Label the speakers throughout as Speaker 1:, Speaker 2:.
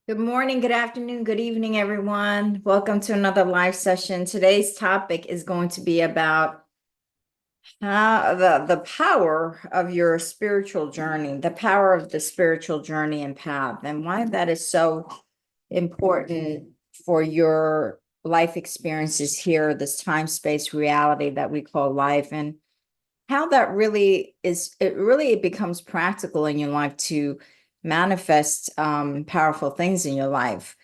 Speaker 1: Good morning, good afternoon, good evening, everyone. Welcome to another live session. Today's topic is going to be about the power of your spiritual journey, the power of the spiritual journey and path, and why that is so important for your life experiences here, this time space reality that we call life, and how that really is, it really becomes practical in your life to manifest powerful things in your life.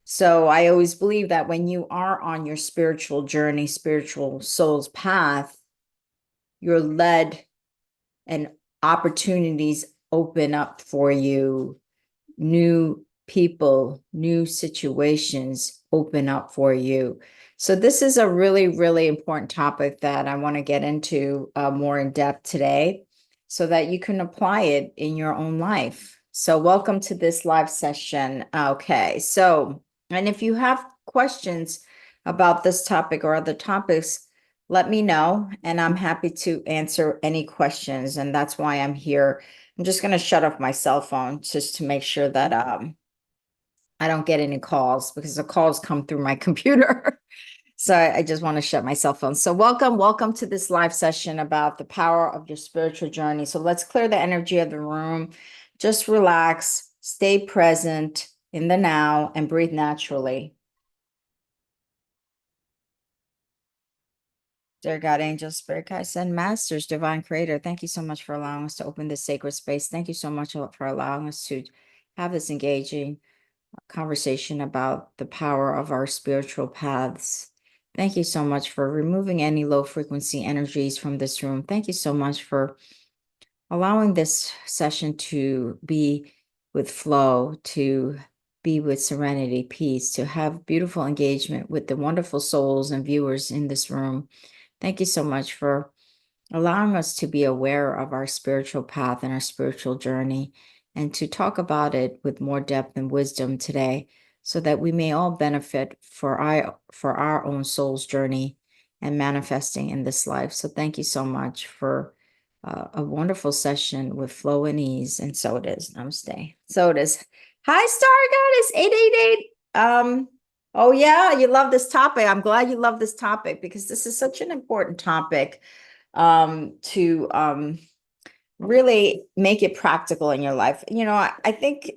Speaker 1: So I always believe that when you are on your spiritual journey, spiritual soul's path, you're led and opportunities open up for you. New people, new situations open up for you. So this is a really, really important topic that I want to get into more in depth today so that you can apply it in your own life. So welcome to this live session. Okay, so, and if you have questions about this topic or other topics, let me know and I'm happy to answer any questions. And that's why I'm here. I'm just going to shut off my cell phone just to make sure that I don't get any calls because the calls come through my computer. So I just want to shut my cell phone. So welcome to this live session about the power of your spiritual journey. So let's clear the energy of the room. Just relax, stay present in the now, and breathe naturally. Dear God, angels, spirit guides, and masters, divine creator, thank you so much for allowing us to open this sacred space. Thank you so much for allowing us to have this engaging conversation about the power of our spiritual paths. Thank you so much for removing any low frequency energies from this room. Thank you so much for allowing this session to be with flow, to be with serenity, peace, to have beautiful engagement with the wonderful souls and viewers in this room. Thank you so much for allowing us to be aware of our spiritual path and our spiritual journey and to talk about it with more depth and wisdom today so that we may all benefit for our own soul's journey and manifesting in this life. So thank you so much for a wonderful session with flow and ease. And so it is. Namaste. So it is. Hi, Star Goddess 888. Oh yeah, you love this topic. I'm glad you love this topic because this is such an important topic to really make it practical in your life. I think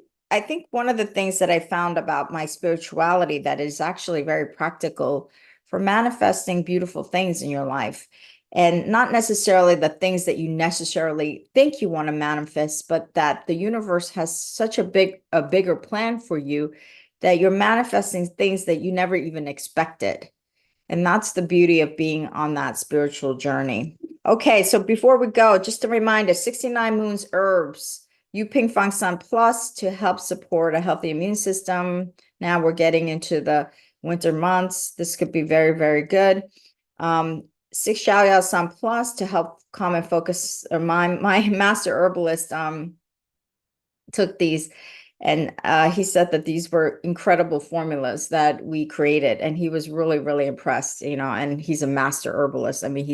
Speaker 1: one of the things that I found about my spirituality that is actually very practical for manifesting beautiful things in your life. And not necessarily the things that you necessarily think you want to manifest, but that the universe has such a bigger plan for you that you're manifesting things that you never even expected. And that's the beauty of being on that spiritual journey. Okay, so before we go, just a reminder, 69 Moons Herbs, Yu Ping Fang Sun Plus to help support a healthy immune system. Now we're getting into the winter months. This could be very, very good. 6 Xiaoyao Sun Plus to help calm and focus. My master herbalist took these and he said that these were incredible formulas that we created. And he was really, really impressed, and he's a master herbalist. I mean,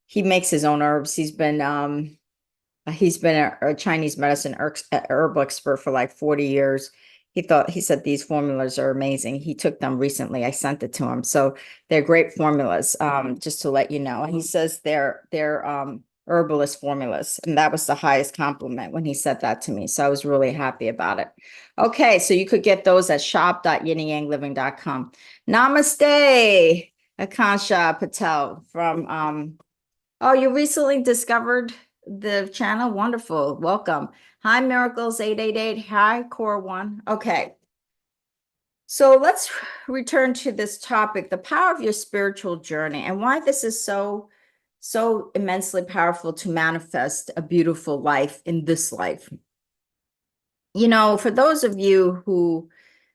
Speaker 1: he makes his own herbs. He's been a Chinese medicine herb expert for like 40 years. He said these formulas are amazing. He took them recently. I sent it to him. So they're great formulas, just to let you know. And he says they're herbalist formulas. And that was the highest compliment when he said that to me. So I was really happy about it. Okay, so you could get those at shop.yinandyangliving.com. Namaste, Akansha Patel from oh, you recently discovered the channel? Wonderful. Welcome. Hi, Miracles 888. Hi, Core One. Okay. So let's return to this topic, the power of your spiritual journey and why this is so immensely powerful to manifest a beautiful life in this life. For those of you who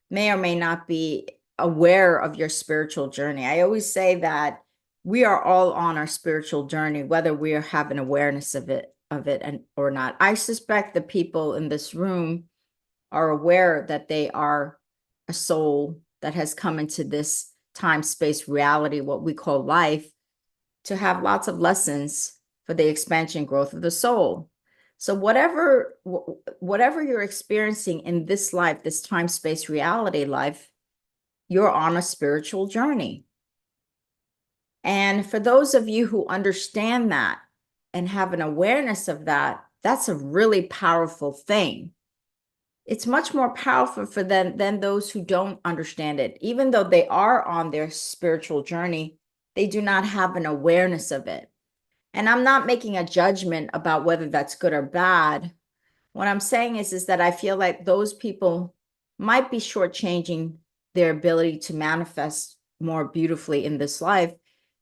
Speaker 1: may or may not be aware of your spiritual journey, I always say that we are all on our spiritual journey, whether we have an awareness of it and or not. I suspect the people in this room are aware that they are a soul that has come into this time space reality, what we call life, to have lots of lessons for the expansion growth of the soul. So whatever you're experiencing in this life, this time, space, reality life, you're on a spiritual journey. And for those of you who understand that and have an awareness of that, that's a really powerful thing. It's much more powerful for them than those who don't understand it. Even though they are on their spiritual journey, they do not have an awareness of it. And I'm not making a judgment about whether that's good or bad. What I'm saying is that I feel like those people might be shortchanging their ability to manifest more beautifully in this life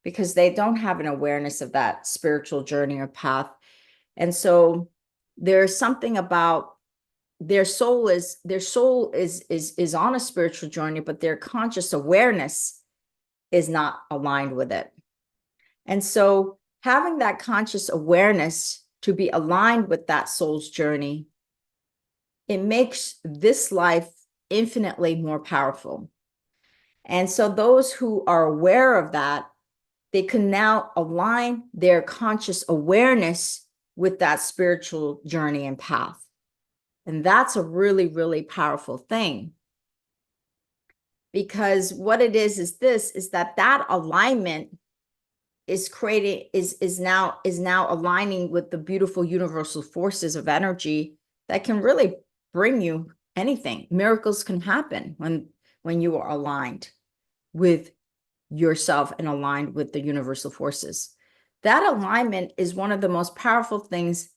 Speaker 1: because they don't have an awareness of that spiritual journey or path. And so there's something about their soul is on a spiritual journey, but their conscious awareness is not aligned with it. And so having that conscious awareness to be aligned with that soul's journey, it makes this life infinitely more powerful. And so those who are aware of that, they can now align their conscious awareness with that spiritual journey and path. And that's a really, really powerful thing. Because what it is that alignment is now aligning with the beautiful universal forces of energy that can really bring you anything. Miracles can happen when you are aligned with yourself and aligned with the universal forces. That alignment is one of the most powerful things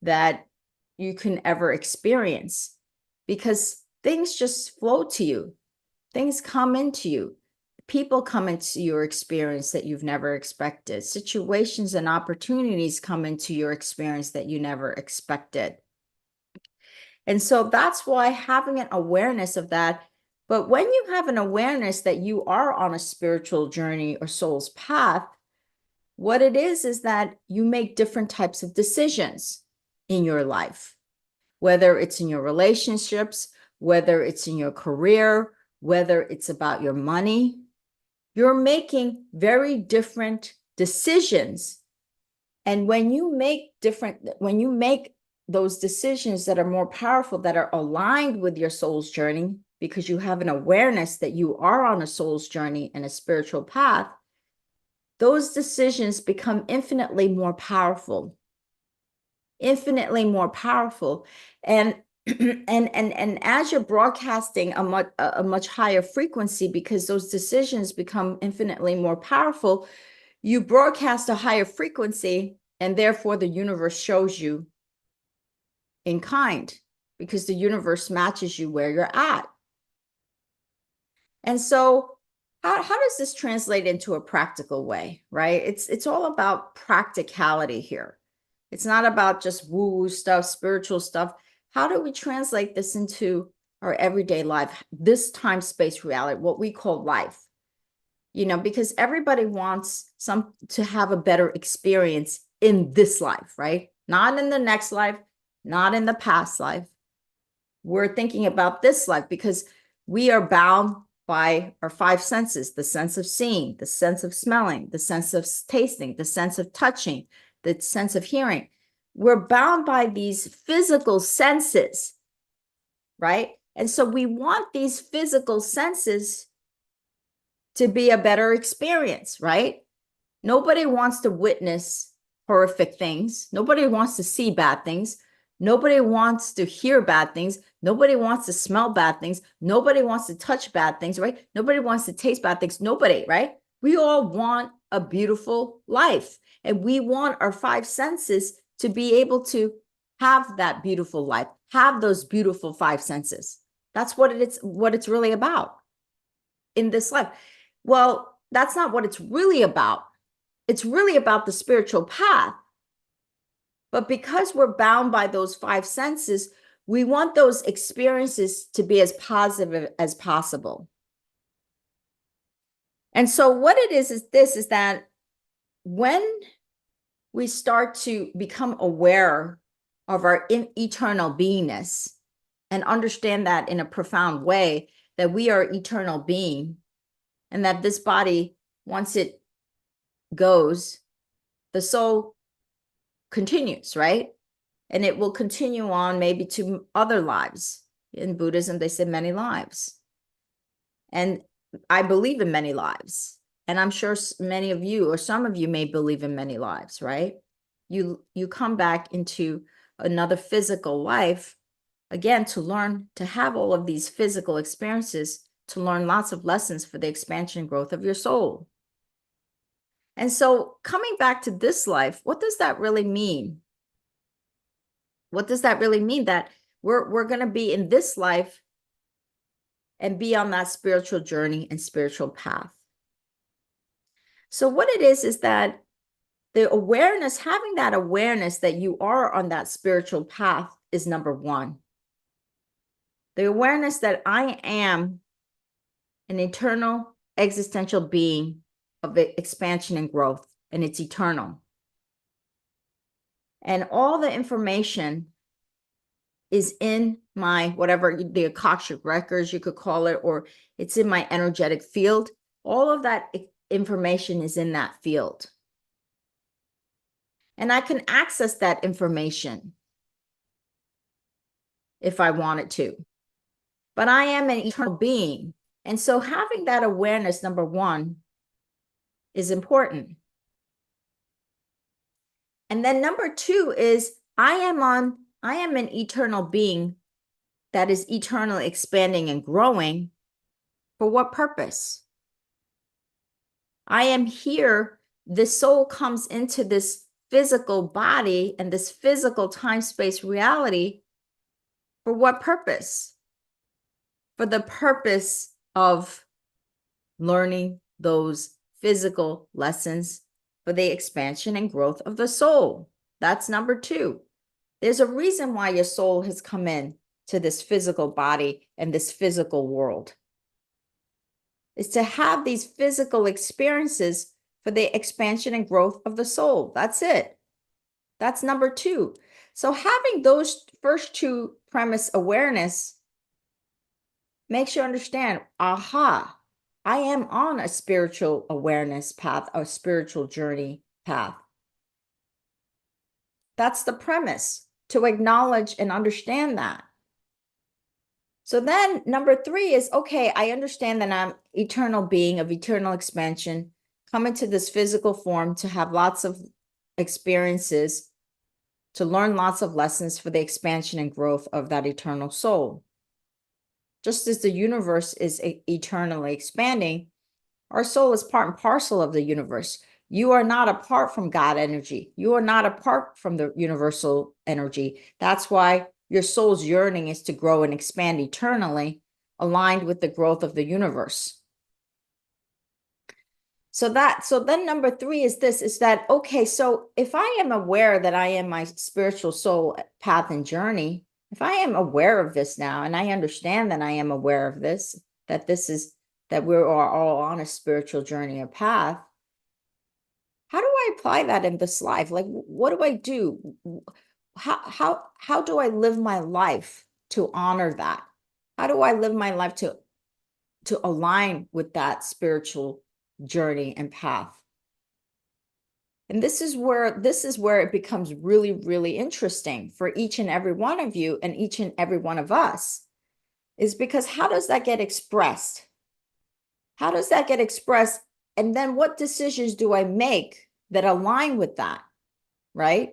Speaker 1: that you can ever experience, because things just flow to you. Things come into you. People come into your experience that you've never expected. Situations and opportunities come into your experience that you never expected. And so that's why having an awareness of that. But when you have an awareness that you are on a spiritual journey or soul's path, what it is that you make different types of decisions in your life, whether it's in your relationships, whether it's in your career, whether it's about your money. You're making very different decisions. And when you make those decisions that are more powerful, that are aligned with your soul's journey, because you have an awareness that you are on a soul's journey and a spiritual path, those decisions become infinitely more powerful. Infinitely more powerful. And as you're broadcasting a much higher frequency, because those decisions become infinitely more powerful, you broadcast a higher frequency, and therefore the universe shows you in kind, because the universe matches you where you're at. And so how does this translate into a practical way, right? It's all about practicality here. It's not about just woo-woo stuff, spiritual stuff. How do we translate this into our everyday life, this time, space, reality, what we call life? Because everybody wants to have a better experience in this life, right? Not in the next life, not in the past life. We're thinking about this life because we are bound by our five senses: the sense of seeing, the sense of smelling, the sense of tasting, the sense of touching, the sense of hearing. We're bound by these physical senses, right? And so we want these physical senses to be a better experience, right? Nobody wants to witness horrific things. Nobody wants to see bad things. Nobody wants to hear bad things. Nobody wants to smell bad things. Nobody wants to touch bad things, right? Nobody wants to taste bad things. Nobody, right? We all want a beautiful life, and we want our five senses to be able to have that beautiful life, have those beautiful five senses. That's what it's really about in this life. Well, that's not what it's really about. It's really about the spiritual path. But because we're bound by those five senses, we want those experiences to be as positive as possible. And so what it is that when we start to become aware of our eternal beingness and understand that in a profound way, that we are eternal being, and that this body, once it goes, the soul continues, right? And it will continue on maybe to other lives. In Buddhism, they say many lives. And I believe in many lives. And I'm sure many of you, or some of you, may believe in many lives, right? You come back into another physical life, again, to learn, to have all of these physical experiences, to learn lots of lessons for the expansion and growth of your soul. And so coming back to this life, what does that really mean? What does that really mean? That we're going to be in this life and be on that spiritual journey and spiritual path. So what it is that the awareness, having that awareness that you are on that spiritual path is number one. The awareness that I am an eternal existential being of expansion and growth, and it's eternal. And all the information is in my, whatever, the Akashic records, you could call it, or it's in my energetic field. All of that information is in that field. And I can access that information if I wanted to. But I am an eternal being. And so having that awareness, number one, is important. And then number two is I am an eternal being that is eternally expanding and growing. For what purpose? I am here. The soul comes into this physical body and this physical time-space reality. For what purpose? For the purpose of learning those physical lessons for the expansion and growth of the soul. That's number two. There's a reason why your soul has come in to this physical body and this physical world. It's to have these physical experiences for the expansion and growth of the soul. That's it. That's number two. So having those first two premise awareness makes you understand, aha, I am on a spiritual awareness path, a spiritual journey path. That's the premise, to acknowledge and understand that. So then number three is, okay, I understand that I'm eternal being of eternal expansion, come into this physical form to have lots of experiences, to learn lots of lessons for the expansion and growth of that eternal soul. Just as the universe is eternally expanding, our soul is part and parcel of the universe. You are not apart from God energy. You are not apart from the universal energy. That's why your soul's yearning is to grow and expand eternally, aligned with the growth of the universe. So then number three is this, is that, okay, so if I am aware that I am my spiritual soul path and journey, if I am aware of this now, and I understand that I am aware of this, that we are all on a spiritual journey or path, how do I apply that in this life? Like, what do I do? How do I live my life to honor that? How do I live my life to align with that spiritual journey and path? And this is where it becomes really, really interesting for each and every one of you and each and every one of us, is because how does that get expressed? How does that get expressed? And then what decisions do I make that align with that, right?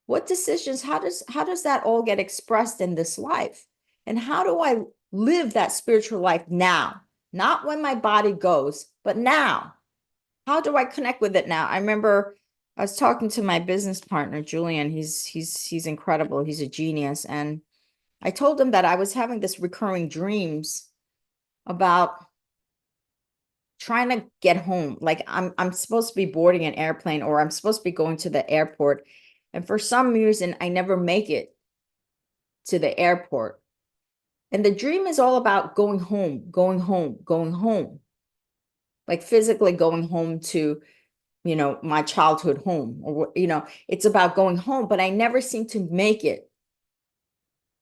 Speaker 1: What decisions, how does that all get expressed in this life? And how do I live that spiritual life now? Not when my body goes, but now. How do I connect with it now? I remember I was talking to my business partner, Julian. He's incredible. He's a genius. And I told him that I was having this recurring dreams about trying to get home. Like I'm supposed to be boarding an airplane, or I'm supposed to be going to the airport. And for some reason, I never make it to the airport. And the dream is all about going home, going home, going home. Like physically going home to, my childhood home, or, it's about going home, but I never seem to make it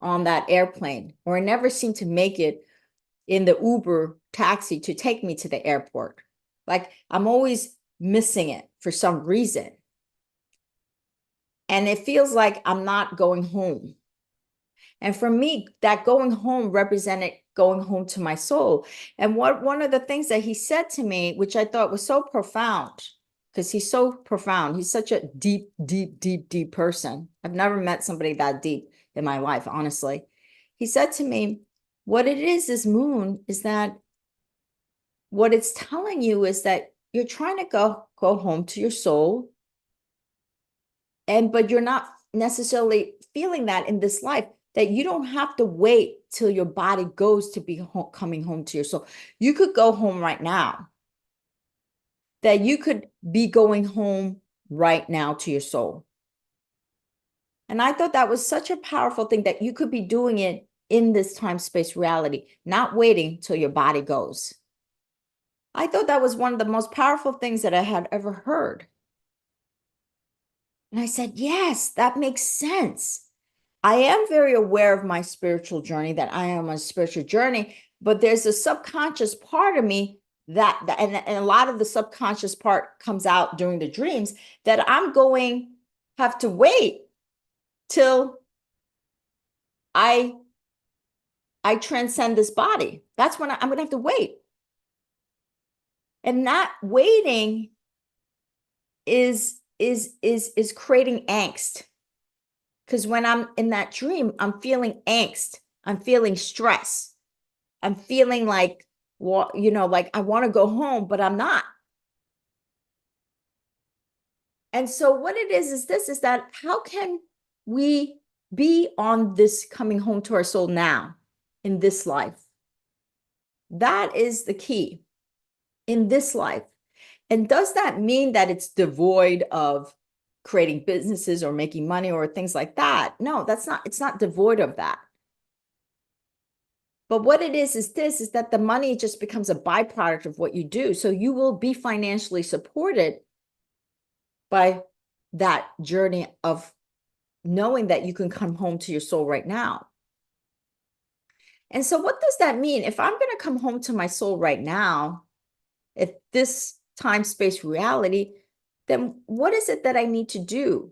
Speaker 1: on that airplane, or I never seem to make it in the Uber taxi to take me to the airport. Like I'm always missing it for some reason. And it feels like I'm not going home. And for me, that going home represented going home to my soul. And one of the things that he said to me, which I thought was so profound, because he's so profound, he's such a deep, deep, deep, deep person. I've never met somebody that deep in my life, honestly. He said to me, what it is, this moon, is that what it's telling you is that you're trying to go home to your soul, but you're not necessarily feeling that in this life, that you don't have to wait till your body goes to be coming home to your soul. You could go home right now, that you could be going home right now to your soul. And I thought that was such a powerful thing, that you could be doing it in this time space reality, not waiting till your body goes. I thought that was one of the most powerful things that I had ever heard. And I said, yes, that makes sense. I am very aware of my spiritual journey, that I am on a spiritual journey, but there's a subconscious part of me and a lot of the subconscious part comes out during the dreams, that I'm going have to wait till I transcend this body. That's when I'm going to have to wait. And not waiting is creating angst. Because when I'm in that dream, I'm feeling angst. I'm feeling stress. I'm feeling like, well, like I want to go home, but I'm not. And so what it is that how can we be on this coming home to our soul now in this life? That is the key in this life. And does that mean that it's devoid of creating businesses or making money or things like that? No, it's not devoid of that. But what it is that the money just becomes a byproduct of what you do. So you will be financially supported by that journey of knowing that you can come home to your soul right now. And so what does that mean? If I'm going to come home to my soul right now, if this time space reality, then what is it that I need to do?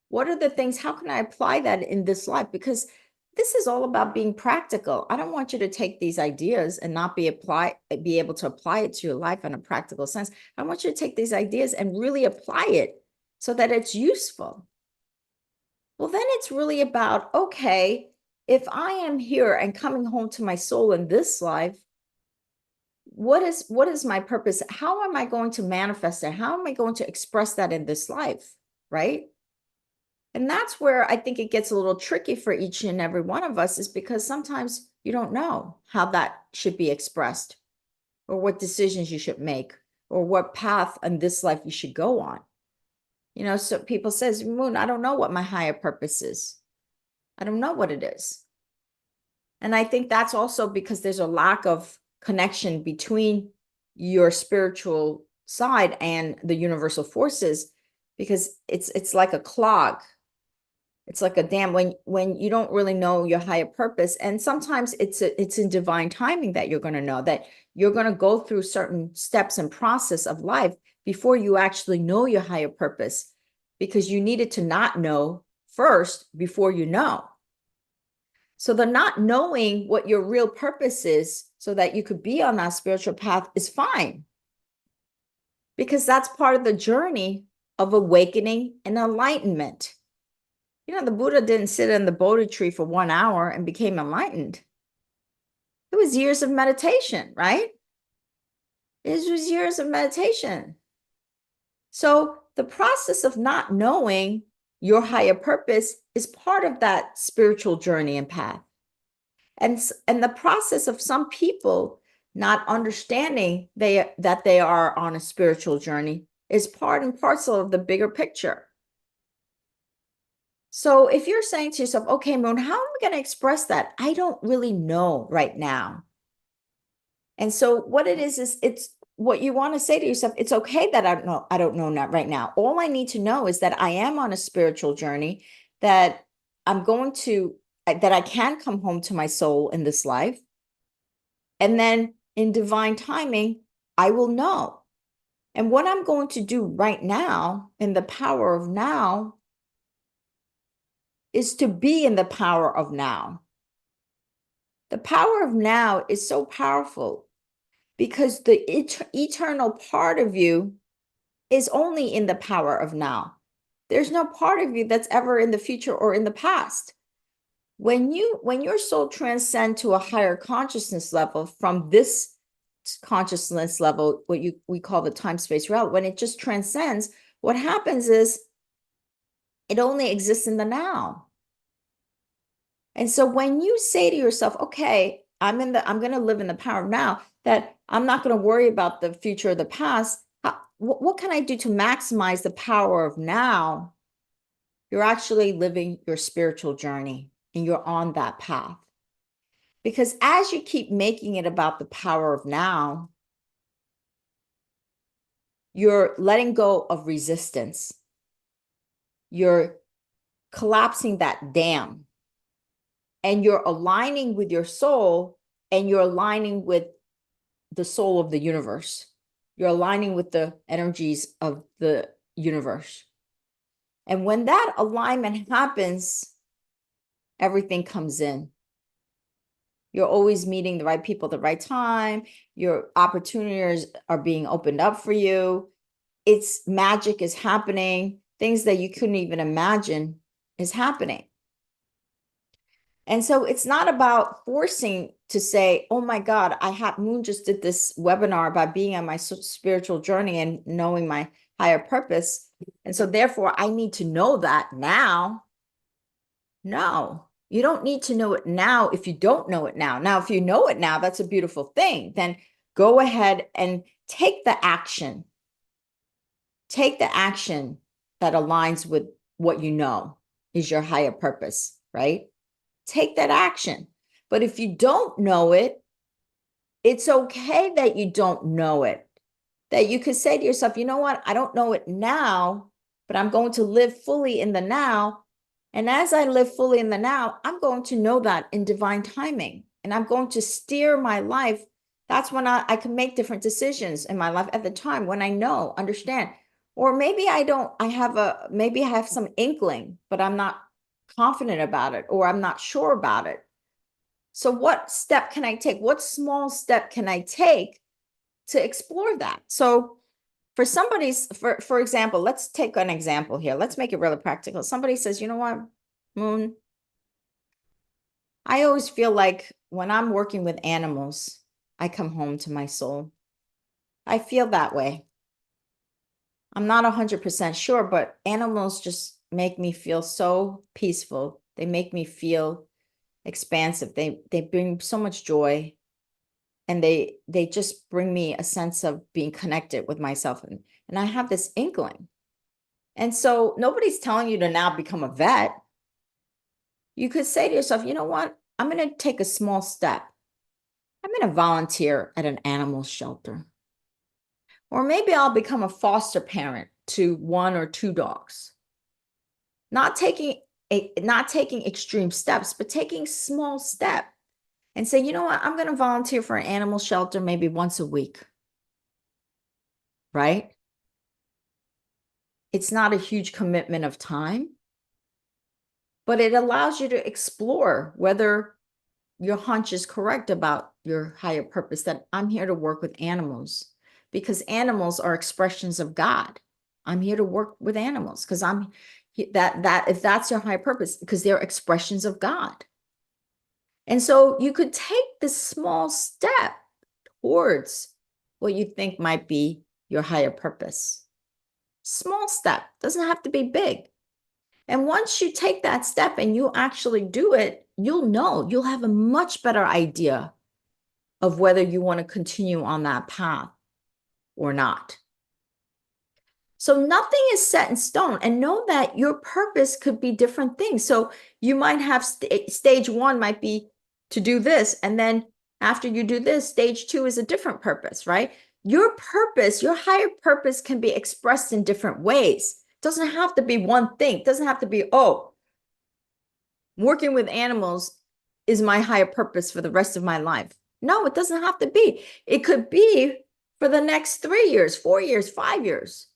Speaker 1: What are the things? How can I apply that in this life? Because this is all about being practical. I don't want you to take these ideas and not be able to apply it to your life in a practical sense. I want you to take these ideas and really apply it so that it's useful. Well, then it's really about, okay, if I am here and coming home to my soul in this life, what is my purpose? How am I going to manifest it? How am I going to express that in this life? Right? And that's where I think it gets a little tricky for each and every one of us, is because sometimes you don't know how that should be expressed, or what decisions you should make, or what path in this life you should go on. So people says, Moon, I don't know what my higher purpose is. I don't know what it is. And I think that's also because there's a lack of connection between your spiritual side and the universal forces, because it's like a clog. It's like a dam when you don't really know your higher purpose. And sometimes it's in divine timing that you're going to know that you're going to go through certain steps and process of life before you actually know your higher purpose, because you needed to not know first before you know. So the not knowing what your real purpose is so that you could be on that spiritual path is fine, because that's part of the journey of awakening and enlightenment. The Buddha didn't sit in the Bodhi tree for 1 hour and became enlightened. It was years of meditation, right? It was years of meditation. So the process of not knowing your higher purpose is part of that spiritual journey and path. And the process of some people not understanding that they are on a spiritual journey is part and parcel of the bigger picture. So if you're saying to yourself, okay, Moon, how am I going to express that? I don't really know right now. And so what it is it's what you want to say to yourself. It's okay that I don't know that right now. All I need to know is that I am on a spiritual journey, that that I can come home to my soul in this life. And then in divine timing, I will know. And what I'm going to do right now, in the power of now, is to be in the power of now. The power of now is so powerful because the eternal part of you is only in the power of now. There's no part of you that's ever in the future or in the past. When your soul transcends to a higher consciousness level from this consciousness level, what we call the time-space reality, when it just transcends, what happens is it only exists in the now. And so when you say to yourself, okay, I'm going to live in the power of now, that I'm not going to worry about the future or the past, what can I do to maximize the power of now? You're actually living your spiritual journey and you're on that path. Because as you keep making it about the power of now, you're letting go of resistance. You're collapsing that dam and you're aligning with your soul and you're aligning with the soul of the universe. You're aligning with the energies of the universe. And when that alignment happens, everything comes in. You're always meeting the right people at the right time. Your opportunities are being opened up for you. It's magic is happening. Things that you couldn't even imagine is happening. And so it's not about forcing to say, oh my God, Moon just did this webinar about being on my spiritual journey and knowing my higher purpose. And so therefore I need to know that now. No, you don't need to know it now if you don't know it now. Now, if you know it now, that's a beautiful thing. Then go ahead and take the action. Take the action that aligns with what you know is your higher purpose, right? Take that action. But if you don't know it, it's okay that you don't know it. That you could say to yourself, you know what? I don't know it now, but I'm going to live fully in the now. And as I live fully in the now, I'm going to know that in divine timing. And I'm going to steer my life. That's when I can make different decisions in my life at the time when I know, understand. Or maybe maybe I have some inkling, but I'm not confident about it, or I'm not sure about it. So what step can I take? What small step can I take to explore that? So for for example, let's take an example here. Let's make it really practical. Somebody says, you know what, Moon, I always feel like when I'm working with animals, I come home to my soul. I feel that way. I'm not 100% sure, but animals just make me feel so peaceful. They make me feel expansive. They bring so much joy, and they just bring me a sense of being connected with myself. And I have this inkling. And so nobody's telling you to now become a vet. You could say to yourself, you know what? I'm going to take a small step. I'm going to volunteer at an animal shelter. Or maybe I'll become a foster parent to 1 or 2 dogs. Not taking extreme steps, but taking small step and say, you know what? I'm going to volunteer for an animal shelter maybe once a week. Right? It's not a huge commitment of time, but it allows you to explore whether your hunch is correct about your higher purpose, that I'm here to work with animals because animals are expressions of God. I'm here to work with animals because if that's your higher purpose, because they're expressions of God. And so you could take this small step towards what you think might be your higher purpose. Small step, doesn't have to be big. And once you take that step and you actually do it, you'll have a much better idea of whether you want to continue on that path or not. So nothing is set in stone, and know that your purpose could be different things. So you might have stage 1 might be to do this. And then after you do this, stage 2 is a different purpose, right? Your purpose, your higher purpose can be expressed in different ways. It doesn't have to be one thing. It doesn't have to be, working with animals is my higher purpose for the rest of my life. No, it doesn't have to be. It could be for the next 3 years, 4 years, 5 years.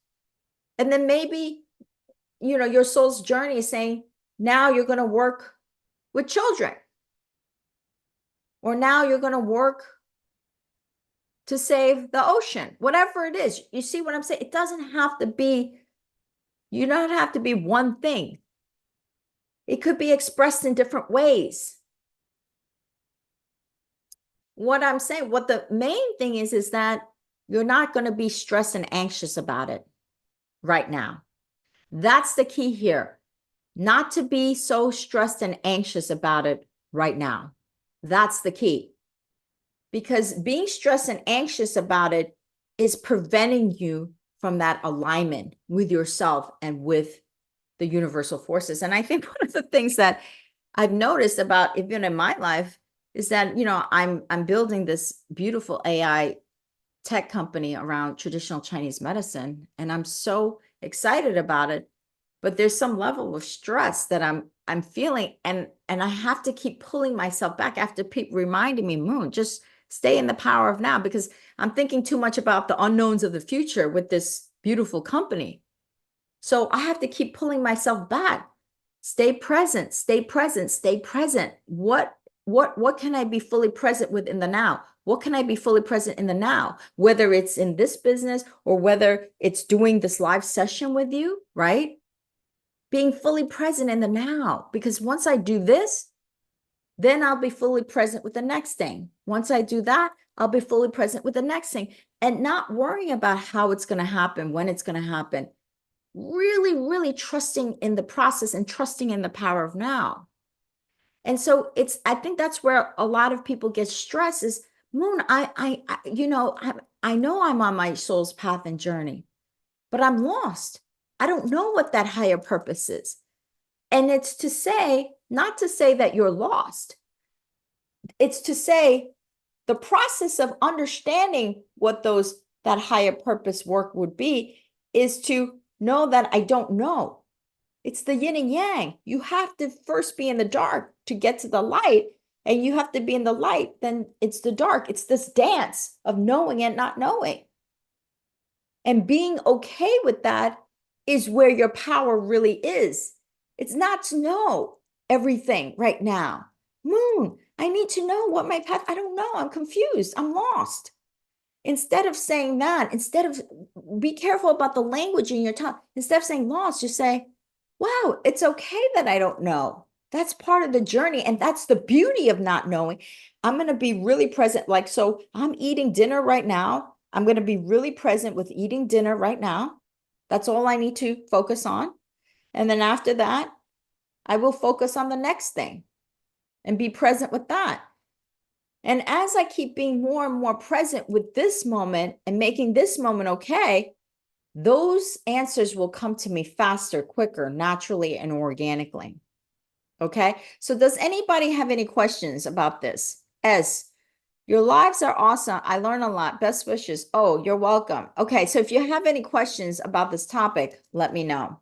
Speaker 1: And then maybe, your soul's journey is saying, now you're going to work with children. Or now you're going to work to save the ocean, whatever it is. You see what I'm saying? It doesn't have to be, you don't have to be one thing. It could be expressed in different ways. What I'm saying, what the main thing is that you're not going to be stressed and anxious about it right now. That's the key here. Not to be so stressed and anxious about it right now. That's the key. Because being stressed and anxious about it is preventing you from that alignment with yourself and with the universal forces. And I think one of the things that I've noticed about even in my life is that, you know, I'm building this beautiful AI tech company around traditional Chinese medicine, and I'm so excited about it. But there's some level of stress that I'm feeling, and I have to keep pulling myself back. I have to keep reminding me, Moon, just stay in the power of now, because I'm thinking too much about the unknowns of the future with this beautiful company. So I have to keep pulling myself back. Stay present, stay present, stay present. What can I be fully present with in the now? What can I be fully present in the now? Whether it's in this business or whether it's doing this live session with you, right? Being fully present in the now, because once I do this, then I'll be fully present with the next thing. Once I do that, I'll be fully present with the next thing, and not worrying about how it's going to happen, when it's going to happen. Really, really trusting in the process and trusting in the power of now. And so I think that's where a lot of people get stressed is, Moon, I know I'm on my soul's path and journey, but I'm lost. I don't know what that higher purpose is. And it's to say, not to say that you're lost. It's to say the process of understanding what that higher purpose work would be is to know that I don't know. It's the yin and yang. You have to first be in the dark to get to the light, and you have to be in the light, then it's the dark. It's this dance of knowing and not knowing. And being okay with that is where your power really is. It's not to know everything right now. Moon, I need to know what my path, I don't know. I'm confused. I'm lost. Instead of saying that, instead of, be careful about the language in your tongue. Instead of saying lost, just say, wow, it's okay that I don't know. That's part of the journey. And that's the beauty of not knowing. I'm going to be really present. Like, so I'm eating dinner right now. I'm going to be really present with eating dinner right now. That's all I need to focus on. And then after that, I will focus on the next thing and be present with that. And as I keep being more and more present with this moment and making this moment okay, those answers will come to me faster, quicker, naturally, and organically. Okay. So does anybody have any questions about this? S, your lives are awesome. I learn a lot. Best wishes. Oh, you're welcome. Okay. So if you have any questions about this topic, let me know.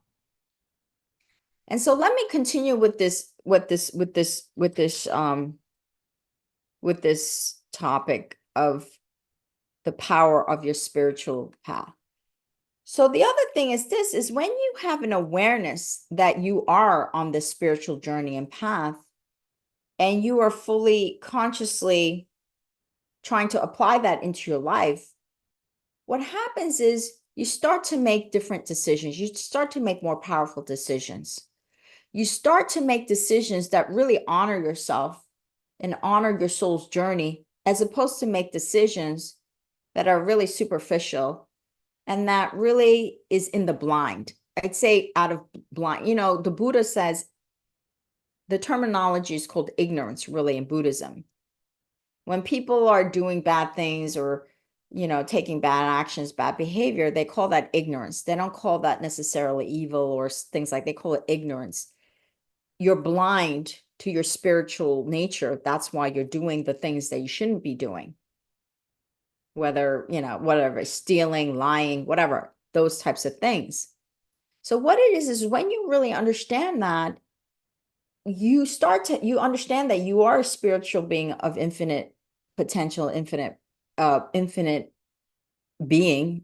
Speaker 1: And so let me continue with this topic of the power of your spiritual path. So the other thing is this, is when you have an awareness that you are on this spiritual journey and path, and you are fully consciously trying to apply that into your life, what happens is you start to make different decisions. You start to make more powerful decisions. You start to make decisions that really honor yourself and honor your soul's journey, as opposed to make decisions that are really superficial and that really is in the blind. I'd say out of blind. You know, the Buddha says the terminology is called ignorance, really, in Buddhism. When people are doing bad things or, you know, taking bad actions, bad behavior, they call that ignorance. They don't call that necessarily evil or things like, they call it ignorance. You're blind to your spiritual nature. That's why you're doing the things that you shouldn't be doing. Whether, you know, whatever, stealing, lying, whatever, those types of things. So what it is when you really understand that, you understand that you are a spiritual being of infinite potential, infinite being,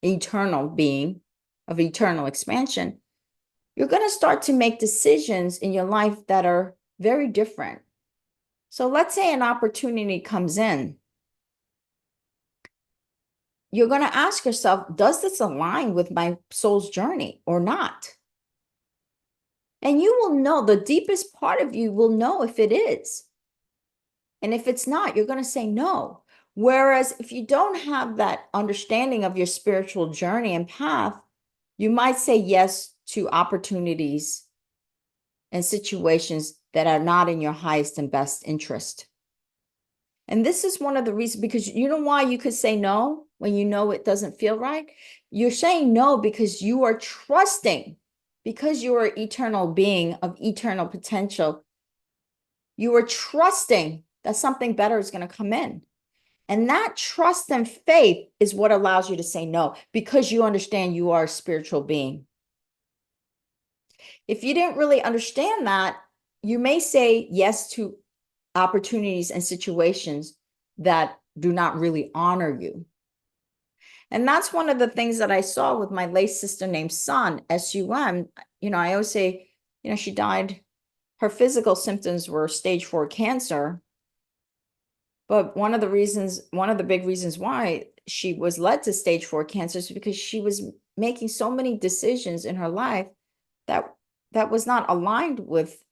Speaker 1: eternal being of eternal expansion. you're going to start to make decisions in your life that are very different. So let's say an opportunity comes in. You're going to ask yourself, does this align with my soul's journey or not? And you will know, the deepest part of you will know if it is. And if it's not, you're going to say no. Whereas if you don't have that understanding of your spiritual journey and path, you might say yes to opportunities and situations that are not in your highest and best interest. And this is one of the reasons, because you know why you could say no when you know it doesn't feel right? You're saying no because you are trusting, because you are an eternal being of eternal potential. You are trusting that something better is going to come in. And that trust and faith is what allows you to say no, because you understand you are a spiritual being. If you didn't really understand that, you may say yes to opportunities and situations that do not really honor you. And that's one of the things that I saw with my late sister named Sun, SUM. I always say, she died, her physical symptoms were stage 4 cancer. But one of the big reasons why she was led to stage 4 cancer is because she was making so many decisions in her life that was not aligned with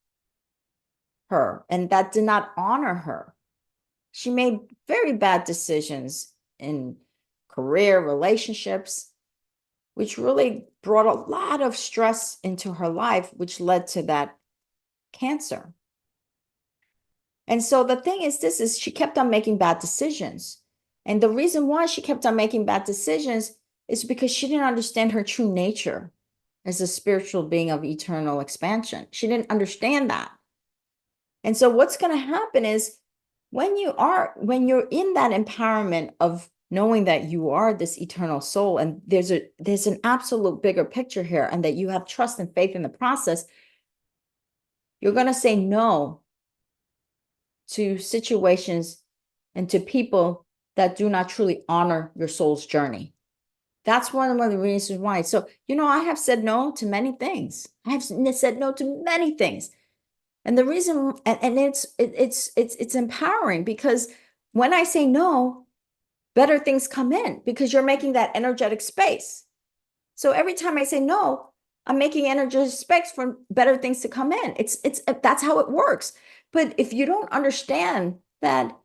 Speaker 1: her and that did not honor her. She made very bad decisions in career, relationships, which really brought a lot of stress into her life, which led to that cancer. And so the thing is she kept on making bad decisions. And the reason why she kept on making bad decisions is because she didn't understand her true nature as a spiritual being of eternal expansion. She didn't understand that. And so what's going to happen is when you're in that empowerment of knowing that you are this eternal soul, and there's an absolute bigger picture here, and that you have trust and faith in the process, you're going to say no to situations and to people that do not truly honor your soul's journey. That's one of the reasons why. So, I have said no to many things. I have said no to many things. And the reason, and it's empowering, because when I say no, better things come in, because you're making that energetic space. So every time I say no, I'm making energetic space for better things to come in. That's how it works. But if you don't understand that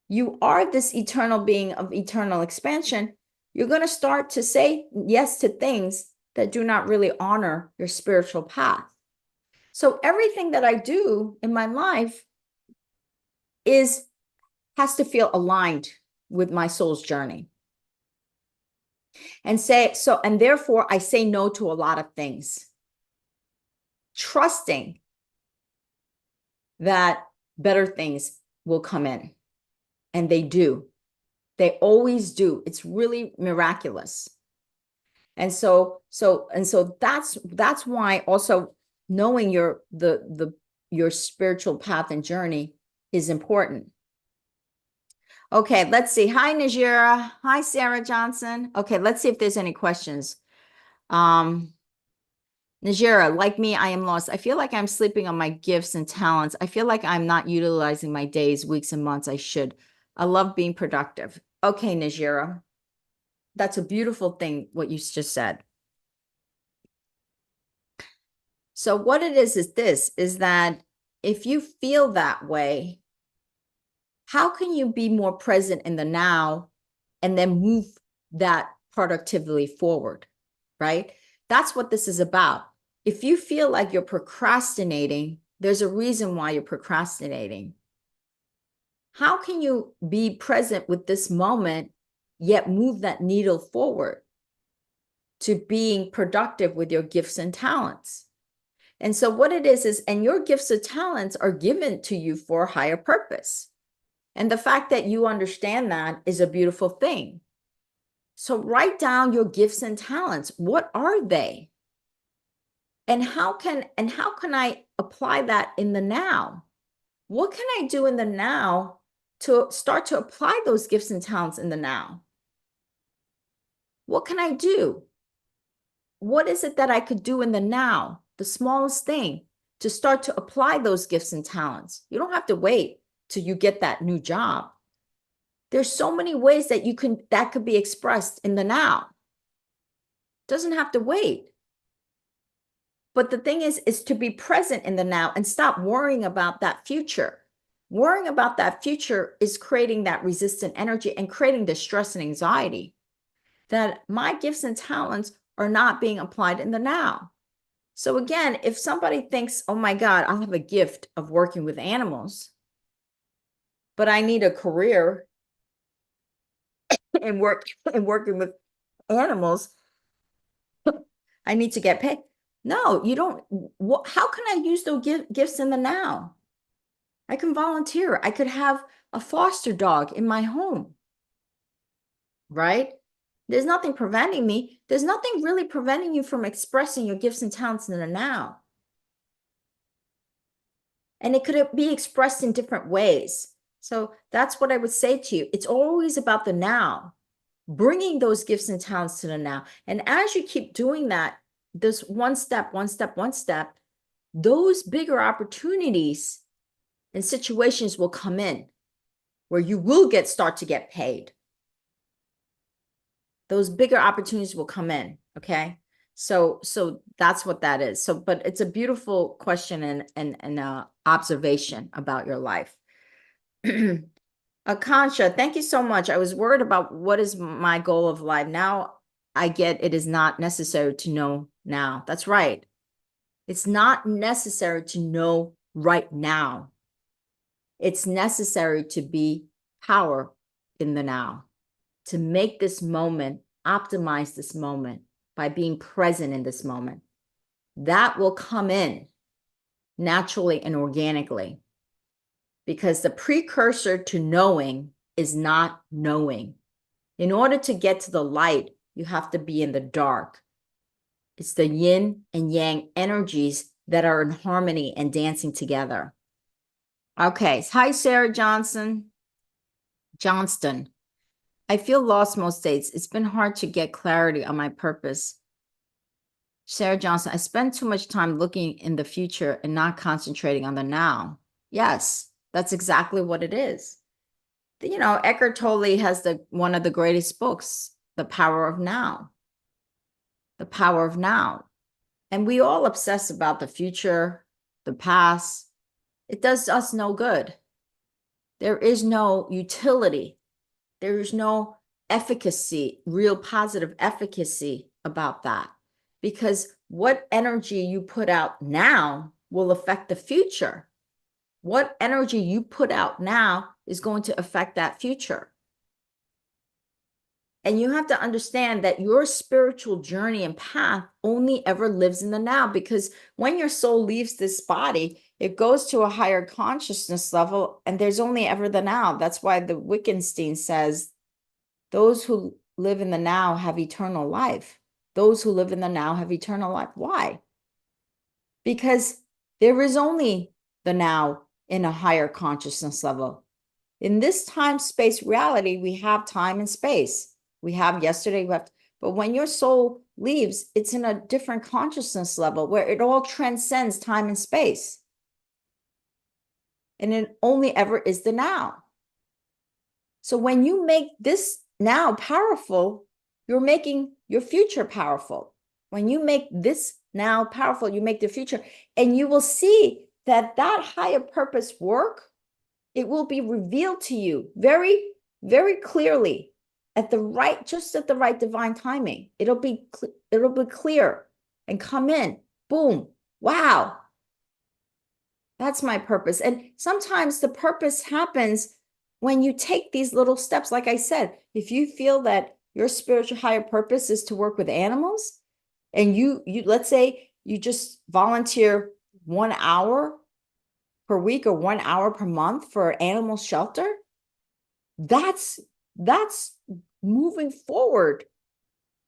Speaker 1: you are this eternal being of eternal expansion, you're going to start to say yes to things that do not really honor your spiritual path. So everything that I do in my life has to feel aligned with my soul's journey. And therefore I say no to a lot of things, trusting that better things will come in. And they do. They always do. It's really miraculous. And so that's why also knowing your spiritual path and journey is important. Okay, let's see. Hi, Najira. Hi, Sarah Johnson. Okay, let's see if there's any questions. Najira, like me, I am lost. I feel like I'm sleeping on my gifts and talents. I feel like I'm not utilizing my days, weeks, and months I should. I love being productive. Okay, Najira. That's a beautiful thing, what you just said. So what it is that if you feel that way, how can you be more present in the now and then move that productively forward, right? That's what this is about. If you feel like you're procrastinating, there's a reason why you're procrastinating. How can you be present with this moment, yet move that needle forward to being productive with your gifts and talents? And so what it is, and your gifts and talents are given to you for a higher purpose. And the fact that you understand that is a beautiful thing. So write down your gifts and talents. What are they? And how can I apply that in the now? What can I do in the now to start to apply those gifts and talents in the now? What can I do? What is it that I could do in the now the smallest thing, to start to apply those gifts and talents. You don't have to wait till you get that new job. There's so many ways that that could be expressed in the now. Doesn't have to wait. But the thing is to be present in the now and stop worrying about that future. Worrying about that future is creating that resistant energy and creating the stress and anxiety that my gifts and talents are not being applied in the now. So again, if somebody thinks, oh my God, I have a gift of working with animals, but I need a career in working with animals, I need to get paid. No, you don't. How can I use those gifts in the now? I can volunteer. I could have a foster dog in my home, right? There's nothing preventing me. There's nothing really preventing you from expressing your gifts and talents in the now. And it could be expressed in different ways. So that's what I would say to you. It's always about the now, bringing those gifts and talents to the now. And as you keep doing that, this one step, those bigger opportunities and situations will come in where you will start to get paid. Those bigger opportunities will come in. Okay. So that's what that is. So, but it's a beautiful question and observation about your life. Akansha, thank you so much. I was worried about what is my goal of life. Now I get it is not necessary to know now. That's right. It's not necessary to know right now. It's necessary to be power in the now, to make this moment, optimize this moment by being present in this moment. That will come in naturally and organically, because the precursor to knowing is not knowing. In order to get to the light, you have to be in the dark. It's the yin and yang energies that are in harmony and dancing together. Okay. Hi, Sarah Johnston. I feel lost most days. It's been hard to get clarity on my purpose. Sarah Johnson, I spend too much time looking in the future and not concentrating on the now. Yes, that's exactly what it is. You know, Eckhart Tolle has one of the greatest books, The Power of Now. The Power of Now. And we all obsess about the future, the past. It does us no good. There is no utility. There is no efficacy, real positive efficacy about that. Because what energy you put out now will affect the future. What energy you put out now is going to affect that future. And you have to understand that your spiritual journey and path only ever lives in the now, because when your soul leaves this body, it goes to a higher consciousness level, and there's only ever the now. That's why the Wittgenstein says, those who live in the now have eternal life. Those who live in the now have eternal life. Why? Because there is only the now in a higher consciousness level. In this time-space reality, we have time and space. We have yesterday, but when your soul leaves, it's in a different consciousness level where it all transcends time and space. And it only ever is the now. So when you make this now powerful, you're making your future powerful. When you make this now powerful, you make the future, and you will see that higher purpose work, it will be revealed to you very, very clearly just at the right divine timing. It'll be clear and come in. Boom. Wow. That's my purpose. And sometimes the purpose happens when you take these little steps. Like I said, if you feel that your spiritual higher purpose is to work with animals, and you let's say you just volunteer 1 hour per week or 1 hour per month for animal shelter, that's moving forward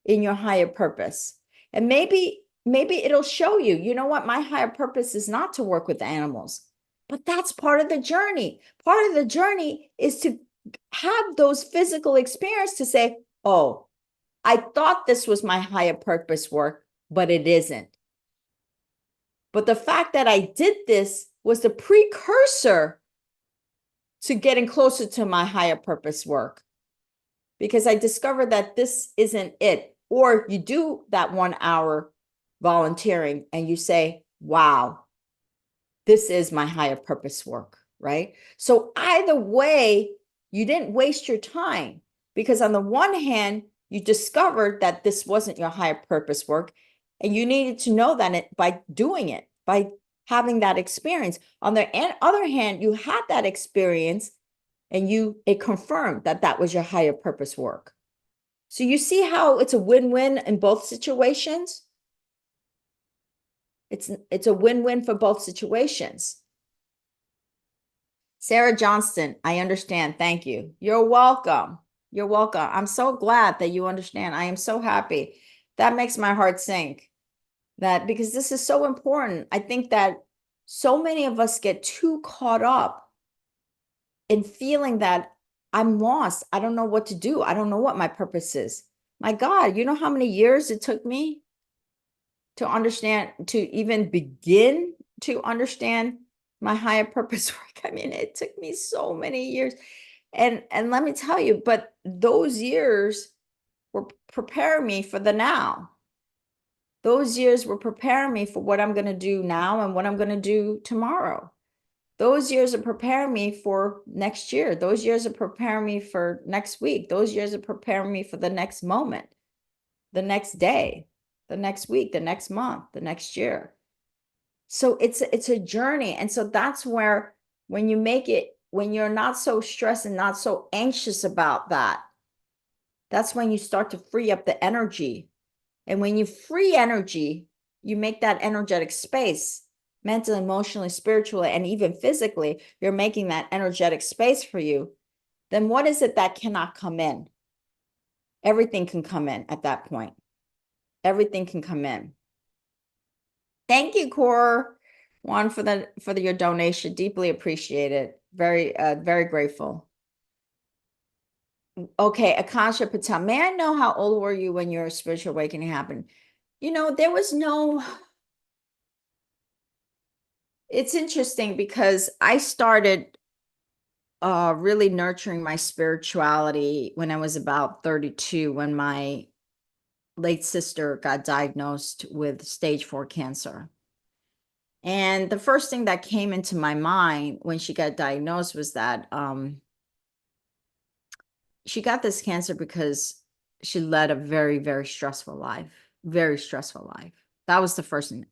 Speaker 1: in your higher purpose. And maybe it'll show you, you know what, my higher purpose is not to work with animals, but that's part of the journey. Part of the journey is to have those physical experiences to say, oh, I thought this was my higher purpose work, but it isn't. But the fact that I did this was the precursor to getting closer to my higher purpose work, because I discovered that this isn't it. Or you do that 1 hour volunteering and you say, wow, this is my higher purpose work, right? So either way, you didn't waste your time, because on the one hand, you discovered that this wasn't your higher purpose work, and you needed to know that by doing it, by having that experience. On the other hand, you had that experience and it confirmed that that was your higher purpose work. So you see how it's a win-win in both situations? It's a win-win for both situations. Sarah Johnston, I understand. Thank you. You're welcome. You're welcome. I'm so glad that you understand. I am so happy. That makes my heart sink. That because this is so important. I think that so many of us get too caught up in feeling that I'm lost. I don't know what to do. I don't know what my purpose is. My God, you know how many years it took me to understand, to even begin to understand my higher purpose work? I mean, it took me so many years. And let me tell you, but those years were preparing me for the now. Those years were preparing me for what I'm going to do now and what I'm going to do tomorrow. Those years are preparing me for next year. Those years are preparing me for next week. Those years are preparing me for the next moment, the next day, the next week, the next month, the next year. So it's a journey. And so that's where, when you make it, when you're not so stressed and not so anxious about that, that's when you start to free up the energy. And when you free energy, you make that energetic space, mentally, emotionally, spiritually, and even physically, you're making that energetic space for you. Then what is it that cannot come in? Everything can come in at that point. Everything can come in. Thank you, Core Juan, for your donation. Deeply appreciate it. Very, very grateful. Okay, Akasha Patel, may I know how old were you when your spiritual awakening happened? There was no. It's interesting because I started really nurturing my spirituality when I was about 32, when my late sister got diagnosed with stage 4 cancer. And the first thing that came into my mind when she got diagnosed was that she got this cancer because she led a very, very stressful life, very stressful life. That was the first thing.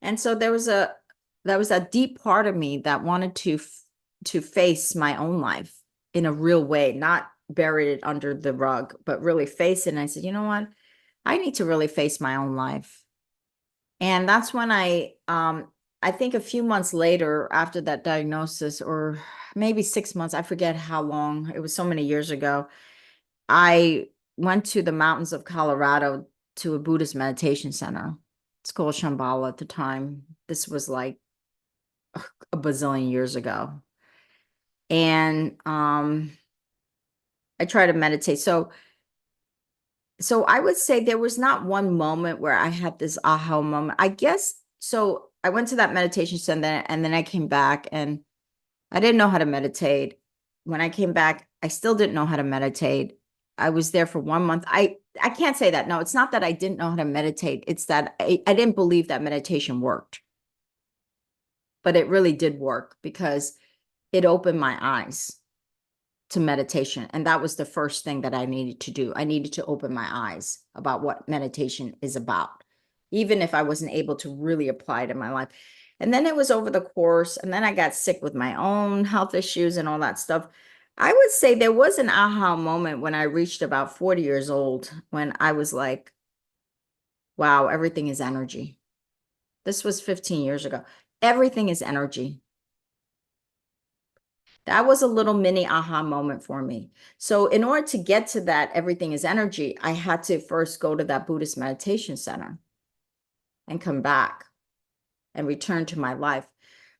Speaker 1: And so there was a deep part of me that wanted to face my own life in a real way, not bury it under the rug, but really face it. And I said, you know what? I need to really face my own life. And that's when I think a few months later, after that diagnosis, or maybe 6 months, I forget how long, it was so many years ago, I went to the mountains of Colorado to a Buddhist meditation center. It's called Shambhala at the time. This was like a bazillion years ago. And I try to meditate. So I would say there was not one moment where I had this aha moment. I guess, so I went to that meditation center and then I came back and I didn't know how to meditate. When I came back, I still didn't know how to meditate. I was there for 1 month. I can't say that. No, it's not that I didn't know how to meditate. It's that I didn't believe that meditation worked. But it really did work because it opened my eyes to meditation. And that was the first thing that I needed to do. I needed to open my eyes about what meditation is about, even if I wasn't able to really apply it in my life. And then it was over the course, and then I got sick with my own health issues and all that stuff. I would say there was an aha moment when I reached about 40 years old, when I was like, wow, everything is energy. This was 15 years ago. Everything is energy. That was a little mini aha moment for me. So in order to get to that, everything is energy, I had to first go to that Buddhist meditation center and come back and return to my life.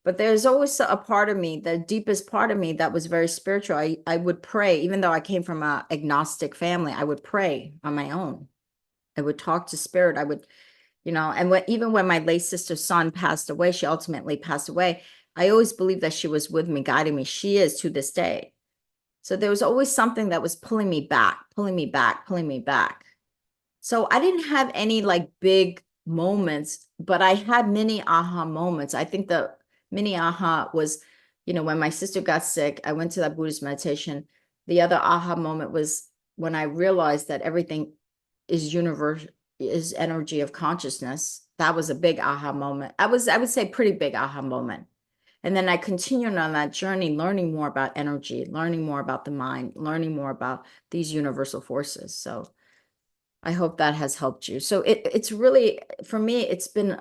Speaker 1: But there's always a part of me, the deepest part of me, that was very spiritual. I would pray, even though I came from an agnostic family, I would pray on my own. I would talk to spirit. I would, And even when my late sister's son passed away, she ultimately passed away. I always believed that she was with me, guiding me. She is to this day. So there was always something that was pulling me back, pulling me back, pulling me back. So I didn't have any like big moments, but I had many aha moments. I think the mini aha was, when my sister got sick, I went to that Buddhist meditation. The other aha moment was when I realized that everything is universe, is energy of consciousness. That was a big aha moment. I would say pretty big aha moment. And then I continued on that journey, learning more about energy, learning more about the mind, learning more about these universal forces. So I hope that has helped you. So it's really, for me, it's been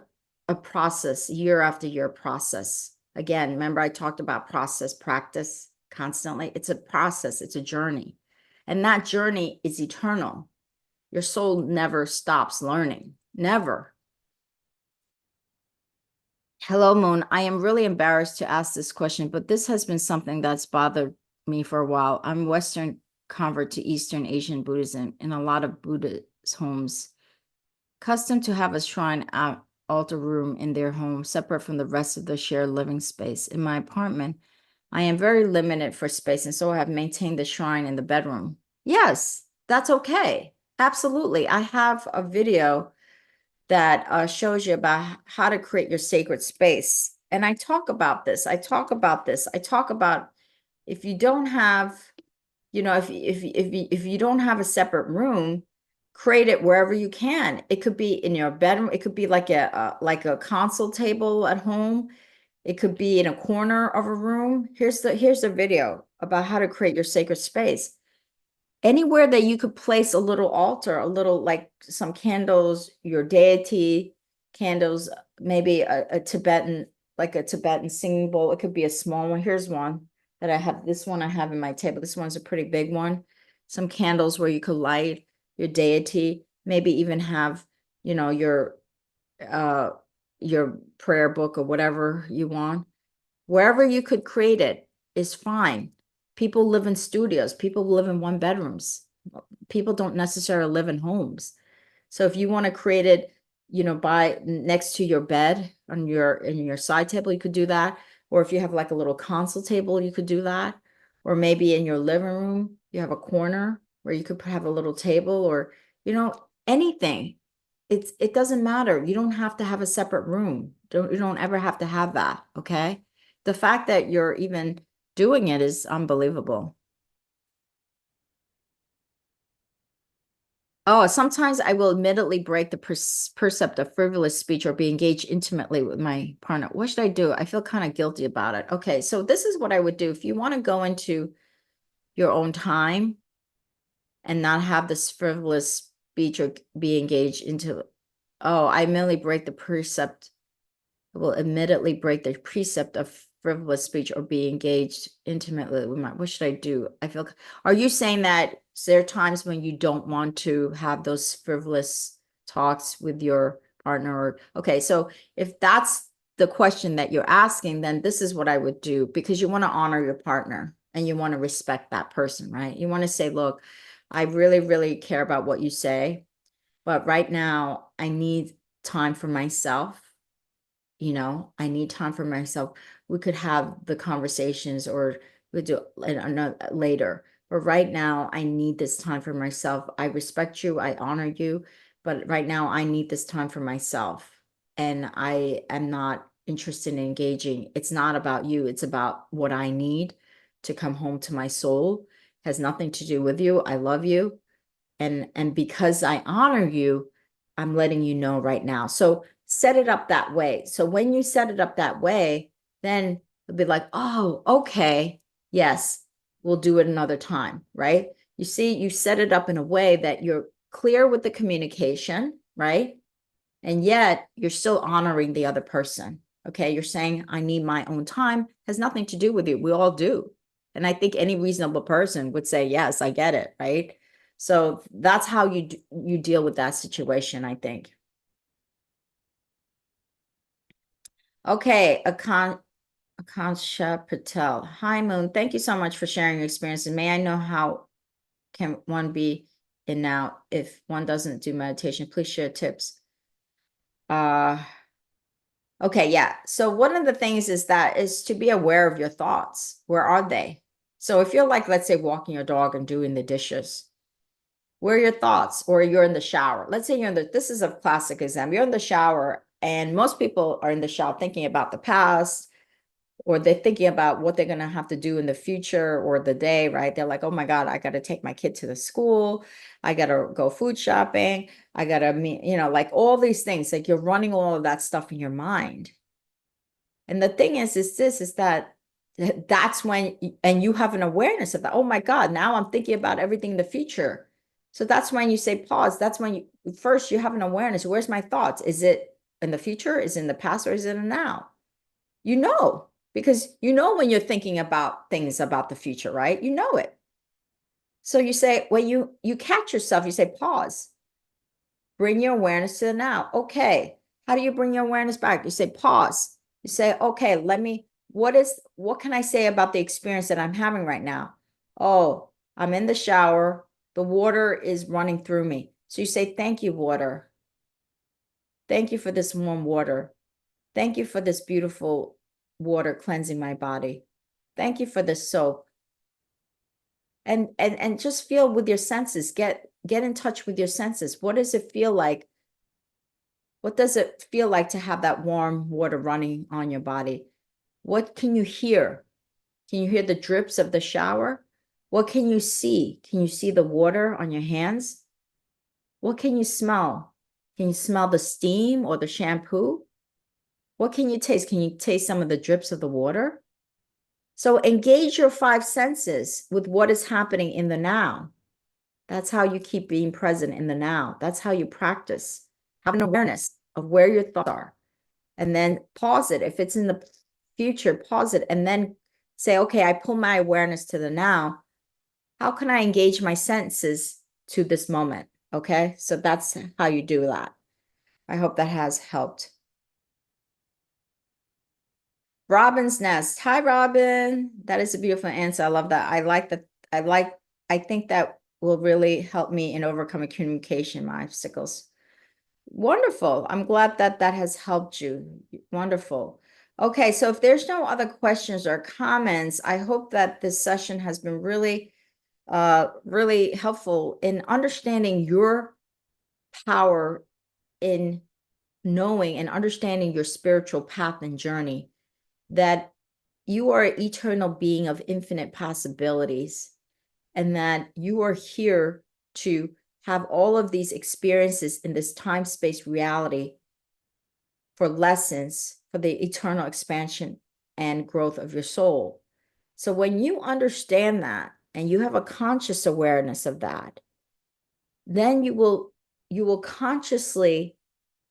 Speaker 1: a process, year after year process. Again, remember I talked about process, practice constantly. It's a process, it's a journey. And that journey is eternal. Your soul never stops learning, never. Hello, Moon. I am really embarrassed to ask this question, but this has been something that's bothered me for a while. I'm Western convert to Eastern Asian Buddhism in a lot of Buddhist homes, accustomed to have a shrine altar room in their home, separate from the rest of the shared living space. In my apartment, I am very limited for space, and so I have maintained the shrine in the bedroom. Yes, that's okay. Absolutely. I have a video that shows you about how to create your sacred space. And I talk about this. I talk about if you don't have, if you don't have a separate room, create it wherever you can. It could be in your bedroom. It could be like a console table at home. It could be in a corner of a room. Here's the video about how to create your sacred space. Anywhere that you could place a little altar, a little like some candles, your deity candles, maybe a Tibetan, like a Tibetan singing bowl. It could be a small one. Here's one that I have. This one I have in my table. This one's a pretty big one. Some candles where you could light your deity, maybe even have, your uh your prayer book or whatever you want. Wherever you could create it is fine. People live in studios, people live in one bedrooms. People don't necessarily live in homes. So if you want to create it, by next to your bed on your side table, you could do that. Or if you have like a little console table, you could do that. Or maybe in your living room, you have a corner where you could have a little table or, anything. It doesn't matter. You don't have to have a separate room. You don't ever have to have that. Okay. The fact that you're even doing it is unbelievable. Oh, sometimes I will admittedly break the percept of frivolous speech or be engaged intimately with my partner. What should I do? I feel kind of guilty about it. Okay, so this is what I would do. If you want to go into your own time and not have this frivolous speech or be engaged into, oh, I merely break the precept will admittedly break the precept of frivolous speech or be engaged intimately with my, what should I do? Are you saying that there are times when you don't want to have those frivolous talks with your partner? Okay, so if that's the question that you're asking, then this is what I would do, because you want to honor your partner and you want to respect that person, right? You want to say, look, I really, really care about what you say, but right now I need time for myself. I need time for myself. We could have the conversations or we do another later. But right now, I need this time for myself. I respect you, I honor you, but right now, I need this time for myself. And I am not interested in engaging. It's not about you, it's about what I need to come home to my soul. It has nothing to do with you. I love you. And because I honor you, I'm letting you know right now. So set it up that way. So when you set it up that way, then it'll be like, oh, okay, yes, we'll do it another time, right? You see, you set it up in a way that you're clear with the communication, right? And yet you're still honoring the other person. Okay, you're saying, I need my own time, has nothing to do with you. We all do. And I think any reasonable person would say, yes, I get it, right? So that's how you deal with that situation, I think. Okay, Akansha Patel. Hi, Moon. Thank you so much for sharing your experience. And may I know how can one be in now if one doesn't do meditation? Please share tips. Okay, yeah. So one of the things is to be aware of your thoughts. Where are they? So if you're like, let's say, walking your dog and doing the dishes, where are your thoughts? Or you're in the shower. Let's say this is a classic example. You're in the shower, and most people are in the shower thinking about the past, or they're thinking about what they're going to have to do in the future or the day, right? They're like, oh my God, I got to take my kid to the school. I got to go food shopping. I got to meet, like all these things, like you're running all of that stuff in your mind. And the thing is that that's when, and you have an awareness of that. Oh my God, now I'm thinking about everything in the future. So that's when you say pause. That's when first you have an awareness. Where's my thoughts? Is it in the future? Is it in the past? Or is it in the now? Because when you're thinking about things about the future, right? You know it. So you say, when you catch yourself, you say, pause, bring your awareness to the now. Okay. How do you bring your awareness back? You say, pause. You say, okay, what can I say about the experience that I'm having right now? Oh, I'm in the shower. The water is running through me. So you say, thank you, water. Thank you for this warm water. Thank you for this beautiful water cleansing my body. Thank you for this soap. And just feel with your senses. Get in touch with your senses. What does it feel like? What does it feel like to have that warm water running on your body? What can you hear? Can you hear the drips of the shower? What can you see? Can you see the water on your hands? What can you smell? Can you smell the steam or the shampoo? What can you taste? Can you taste some of the drips of the water? So engage your five senses with what is happening in the now. That's how you keep being present in the now. That's how you practice. Have an awareness of where your thoughts are. And then pause it. If it's in the future, pause it and then say, okay, I pull my awareness to the now. How can I engage my senses to this moment? Okay, so that's how you do that. I hope that has helped. Robin's Nest. Hi, Robin. That is a beautiful answer. I love that. I think that will really help me in overcoming communication obstacles. Wonderful. I'm glad that has helped you. Wonderful. Okay, so if there's no other questions or comments, I hope that this session has been really, really helpful in understanding your power in knowing and understanding your spiritual path and journey, that you are an eternal being of infinite possibilities, and that you are here to have all of these experiences in this time-space reality for lessons for the eternal expansion and growth of your soul. So when you understand that and you have a conscious awareness of that, then you will consciously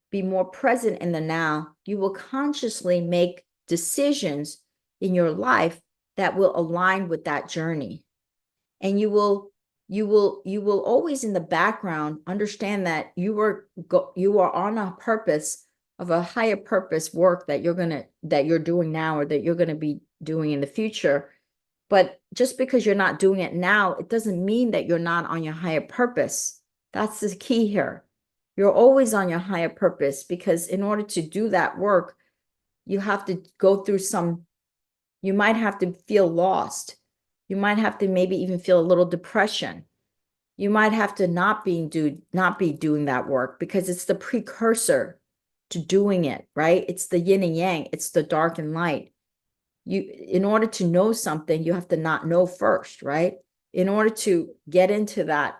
Speaker 1: be more present in the now. You will consciously make decisions in your life that will align with that journey. And you will always in the background understand that you are on a purpose of a higher purpose work that you're doing now, or that you're going to be doing in the future. But just because you're not doing it now, it doesn't mean that you're not on your higher purpose. That's the key here. You're always on your higher purpose, because in order to do that work, you have to go through you might have to feel lost. You might have to maybe even feel a little depression. You might have to not be doing that work, because it's the precursor to doing it, right? It's the yin and yang. It's the dark and light. In order to know something, you have to not know first, right? In order to get into that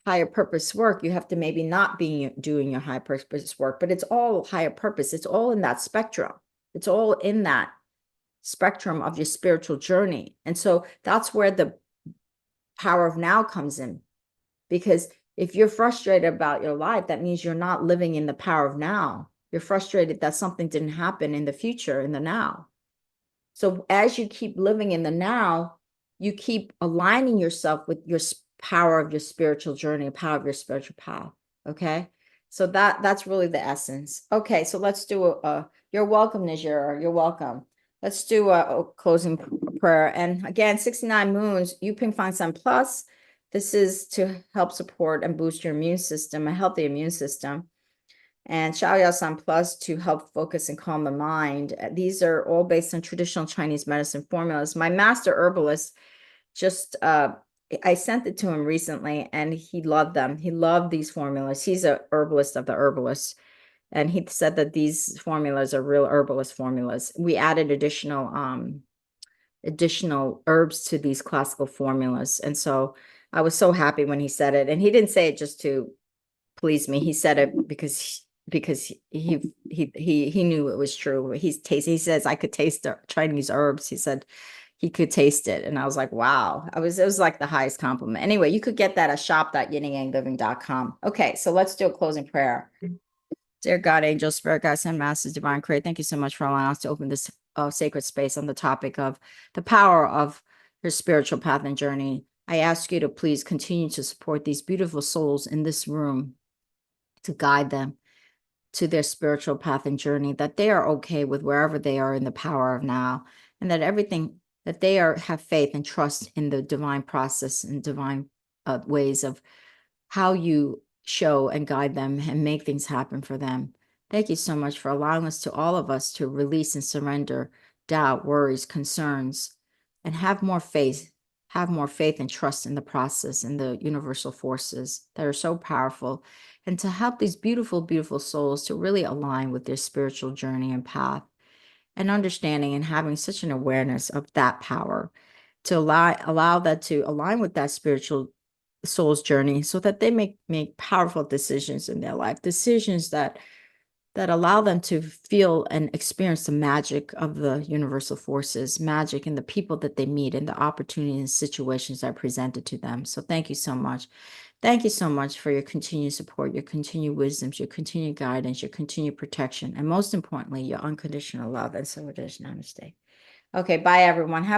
Speaker 1: higher purpose work, you have to maybe not be doing your higher purpose work, but it's all higher purpose. It's all in that spectrum. It's all in that spectrum of your spiritual journey. And so that's where the power of now comes in, because if you're frustrated about your life, that means you're not living in the power of now. You're frustrated that something didn't happen in the future, in the now. So as you keep living in the now, you keep aligning yourself with your power of your spiritual journey, power of your spiritual path. Okay. So that's really the essence. Okay. So let's do you're welcome, Najira. You're welcome. Let's do a closing prayer. And again, 69 moons, Yuping Fang Sun Plus. This is to help support and boost your immune system, a healthy immune system. and Xiaoyasan Plus to help focus and calm the mind. These are all based on traditional Chinese medicine formulas. My master herbalist just I sent it to him recently and he loved them. He loved these formulas. He's a herbalist of the herbalists. And he said that these formulas are real herbalist formulas. We added additional herbs to these classical formulas. And so I was so happy when he said it. And he didn't say it just to please me. He said it because he knew it was true. He says I could taste the Chinese herbs. He said he could taste it. And I was like, wow. It was like the highest compliment. Anyway, you could get that at shop.yininyangliving.com. Okay, so let's do a closing prayer. Dear God, angels, spirit guides, and masters, divine creator, thank you so much for allowing us to open this sacred space on the topic of the power of your spiritual path and journey. I ask you to please continue to support these beautiful souls in this room, to guide them to their spiritual path and journey, that they are okay with wherever they are in the power of now, and that everything that they have faith and trust in the divine process and divine ways of how you show and guide them and make things happen for them. Thank you so much for allowing us, to all of us, to release and surrender doubt, worries, concerns, and have more faith and trust in the process and the universal forces that are so powerful, and to help these beautiful, beautiful souls to really align with their spiritual journey and path, and understanding and having such an awareness of that power, to allow that to align with that spiritual soul's journey, so that they make powerful decisions in their life, decisions that allow them to feel and experience the magic of the universal forces, magic in the people that they meet and the opportunities and situations that are presented to them. So thank you so much. Thank you so much for your continued support, your continued wisdoms, your continued guidance, your continued protection, and most importantly, your unconditional love. And so it is. Namaste. Okay, bye everyone. Have